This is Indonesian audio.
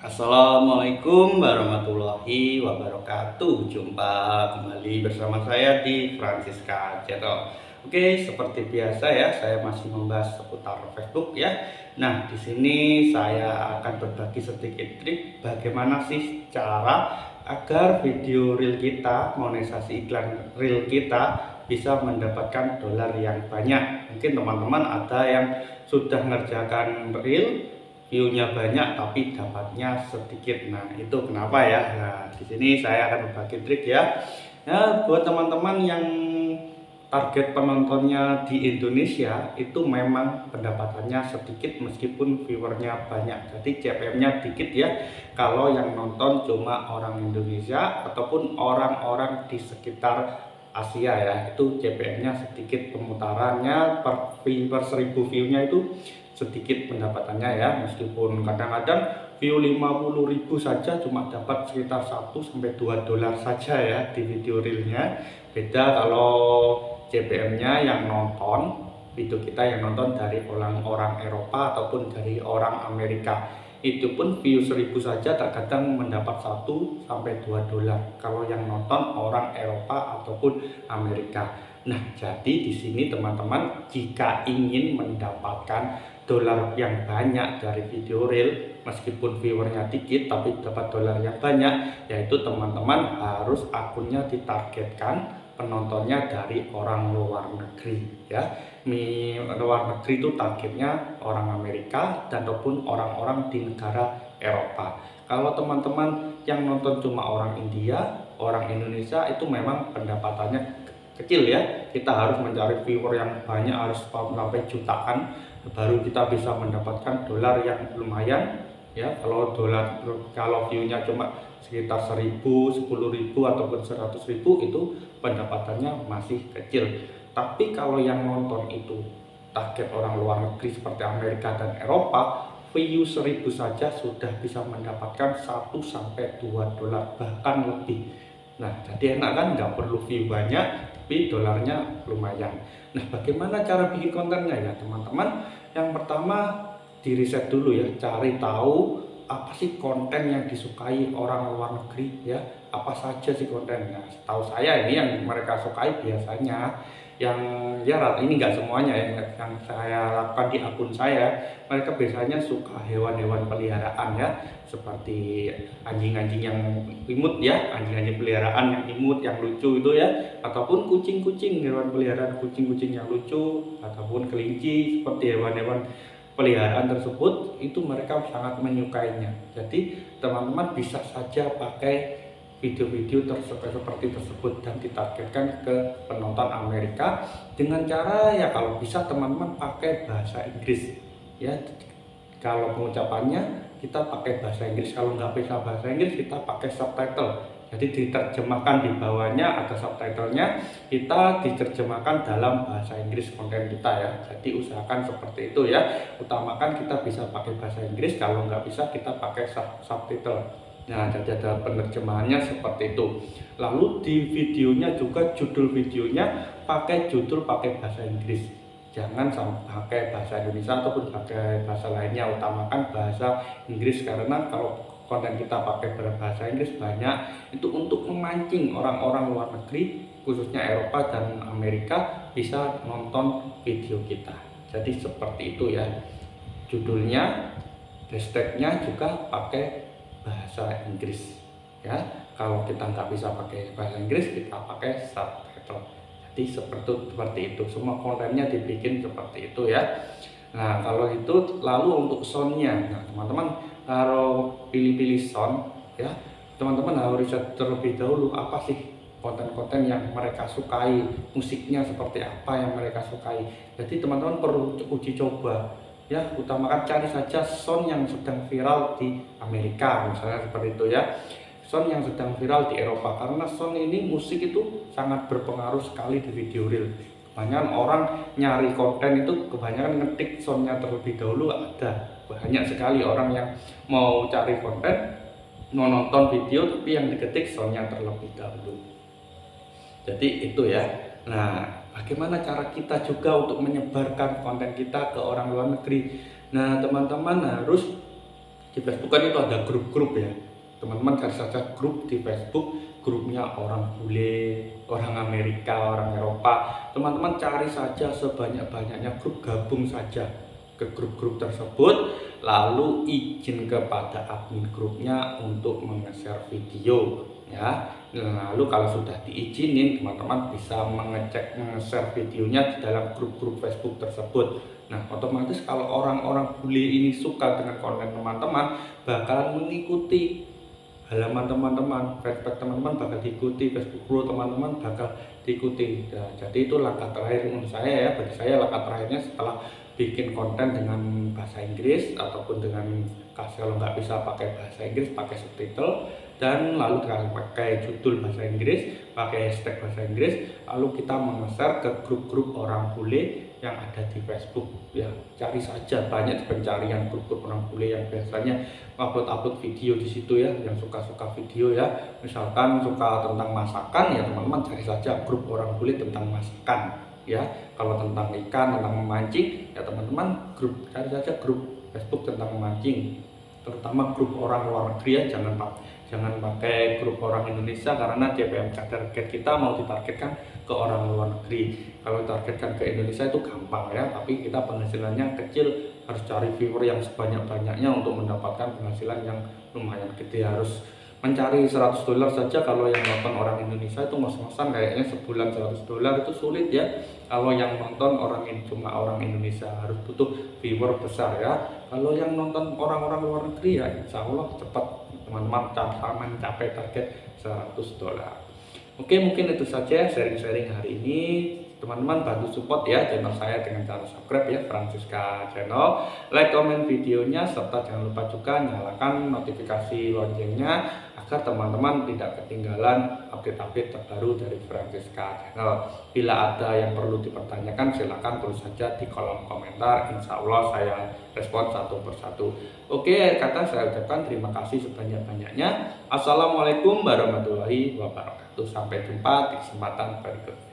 Assalamualaikum warahmatullahi wabarakatuh. Jumpa kembali bersama saya di Francisca Channel. Oke, seperti biasa ya, saya masih membahas seputar Facebook ya. Nah, di sini saya akan berbagi sedikit trik bagaimana sih cara agar video reel kita, monetisasi iklan reel kita bisa mendapatkan dolar yang banyak. Mungkin teman-teman ada yang sudah mengerjakan reel, view-nya banyak tapi dapatnya sedikit. Nah, itu kenapa ya? Nah, di sini saya akan berbagi trik ya. Nah, buat teman-teman yang target penontonnya di Indonesia itu memang pendapatannya sedikit meskipun viewernya banyak. Jadi CPM-nya dikit ya. Kalau yang nonton cuma orang Indonesia ataupun orang-orang di sekitar Asia ya, itu CPM-nya sedikit, pemutarannya per 1000 view-nya itu sedikit pendapatannya ya, meskipun kadang-kadang view 50.000 saja cuma dapat sekitar 1-2 dolar saja ya di video realnya. Beda kalau CPM-nya yang nonton video kita, yang nonton dari orang-orang Eropa ataupun dari orang Amerika, itu pun view 1000 saja terkadang mendapat 1-2 dolar kalau yang nonton orang Eropa ataupun Amerika. Nah, jadi di sini teman-teman jika ingin mendapatkan dolar yang banyak dari video reel, meskipun viewernya dikit tapi dapat dolar yang banyak, yaitu teman-teman harus akunnya ditargetkan penontonnya dari orang luar negeri ya. Luar negeri itu targetnya orang Amerika dan ataupun orang-orang di negara Eropa. Kalau teman-teman yang nonton cuma orang India, orang Indonesia, itu memang pendapatannya kecil ya. Kita harus mencari viewer yang banyak, harus sampai jutaan baru kita bisa mendapatkan dolar yang lumayan ya. Kalau view-nya cuma sekitar 1000, 10.000 ataupun 100.000 itu pendapatannya masih kecil. Tapi kalau yang nonton itu target orang luar negeri seperti Amerika dan Eropa, view 1000 saja sudah bisa mendapatkan 1-2 dolar bahkan lebih. Nah, jadi enak kan, nggak perlu view banyak tapi dolarnya lumayan. Nah, bagaimana cara bikin kontennya ya teman-teman? Yang pertama, di riset dulu ya, cari tahu apa sih konten yang disukai orang luar negeri ya, apa saja sih kontennya. Setahu saya ini yang mereka sukai biasanya yang ya, ini enggak semuanya ya, yang saya lakukan di akun saya, mereka biasanya suka hewan-hewan peliharaan ya, seperti anjing-anjing yang imut ya, anjing-anjing peliharaan yang imut, yang lucu itu ya, ataupun kucing-kucing, hewan peliharaan kucing-kucing yang lucu, ataupun kelinci, seperti hewan-hewan peliharaan tersebut, itu mereka sangat menyukainya. Jadi teman-teman bisa saja pakai video-video seperti tersebut dan ditargetkan ke penonton Amerika dengan cara ya, kalau bisa teman-teman pakai bahasa Inggris ya. Kalau pengucapannya kita pakai bahasa Inggris, kalau nggak bisa bahasa Inggris kita pakai subtitle. Jadi diterjemahkan, di bawahnya ada subtitlenya, kita diterjemahkan dalam bahasa Inggris konten kita ya. Jadi usahakan seperti itu ya, utamakan kita bisa pakai bahasa Inggris, kalau nggak bisa kita pakai subtitle. Nah, jadi ada penerjemahannya seperti itu. Lalu di videonya juga, judul videonya pakai bahasa Inggris, jangan pakai bahasa Indonesia ataupun pakai bahasa lainnya, utamakan bahasa Inggris. Karena kalau konten kita pakai berbahasa Inggris banyak itu untuk memancing orang-orang luar negeri, khususnya Eropa dan Amerika, bisa nonton video kita. Jadi seperti itu ya, judulnya, hashtagnya juga pakai bahasa Inggris ya. Kalau kita nggak bisa pakai bahasa Inggris, kita pakai subtitle. Jadi seperti itu, semua kontennya dibikin seperti itu ya. Nah, kalau itu lalu untuk soundnya, nah teman-teman kalau pilih-pilih sound ya, teman-teman harus riset terlebih dahulu apa sih konten-konten yang mereka sukai, musiknya seperti apa yang mereka sukai. Jadi teman-teman perlu uji coba ya, utamakan cari saja sound yang sedang viral di Amerika misalnya, seperti itu ya, sound yang sedang viral di Eropa, karena sound ini, musik itu sangat berpengaruh sekali di video reel. Kebanyakan orang nyari konten itu kebanyakan ngetik soundnya terlebih dahulu. Ada banyak sekali orang yang mau cari konten, mau nonton video tapi yang diketik soundnya terlebih dahulu. Jadi itu ya. Nah, bagaimana cara kita juga untuk menyebarkan konten kita ke orang luar negeri? Nah, teman-teman harus Di Facebook kan itu ada grup-grup ya. Teman-teman cari saja grup di Facebook, grupnya orang bule, orang Amerika, orang Eropa. Teman-teman cari saja sebanyak-banyaknya grup, gabung saja ke grup-grup tersebut, lalu izin kepada admin grupnya untuk menge-share video ya. Lalu kalau sudah diizinin, teman-teman bisa mengecek nge-share videonya di dalam grup-grup Facebook tersebut. Nah, otomatis kalau orang-orang bule ini suka dengan konten teman-teman, bakalan mengikuti halaman teman-teman, fanpage teman-teman bakal diikuti, Facebook group teman-teman bakal diikuti. Nah, jadi itu langkah terakhir menurut saya ya. Bagi saya langkah terakhirnya setelah bikin konten dengan bahasa Inggris ataupun dengan kalau nggak bisa pakai bahasa Inggris pakai subtitle, dan lalu pakai judul bahasa Inggris, pakai hashtag bahasa Inggris, lalu kita meng-share ke grup-grup orang bule yang ada di Facebook ya. Cari saja, banyak pencarian grup-grup orang bule yang biasanya upload video di situ ya, yang suka-suka video ya. Misalkan suka tentang masakan ya, teman-teman cari saja grup orang bule tentang masakan ya. Kalau tentang ikan, tentang memancing ya, teman-teman cari saja grup Facebook tentang memancing, terutama grup orang luar negeri ya. Jangan pakai grup orang Indonesia, karena CPM target kita mau ditargetkan ke orang luar negeri. Kalau ditargetkan ke Indonesia itu gampang ya, tapi kita penghasilannya kecil, harus cari viewer yang sebanyak-banyaknya untuk mendapatkan penghasilan yang lumayan gede. Harus mencari $100 saja kalau yang nonton orang Indonesia itu ngos-ngosan kayaknya sebulan $100 itu sulit ya. Kalau yang nonton cuma orang Indonesia, harus butuh viewer besar ya. Kalau yang nonton orang-orang luar negeri ya insya Allah cepat teman-teman mencapai target $100. Oke, mungkin itu saja sharing-sharing hari ini. Teman-teman bantu support ya channel saya dengan cara subscribe ya, Francisca Channel, like, komen videonya, serta jangan lupa juga nyalakan notifikasi loncengnya agar teman-teman tidak ketinggalan update-update terbaru dari Francisca Channel. Bila ada yang perlu dipertanyakan silahkan tulis saja di kolom komentar, insya Allah saya respon satu persatu. Oke, akhir kata saya ucapkan terima kasih sebanyak-banyaknya. Assalamualaikum warahmatullahi wabarakatuh. Sampai jumpa di kesempatan berikutnya.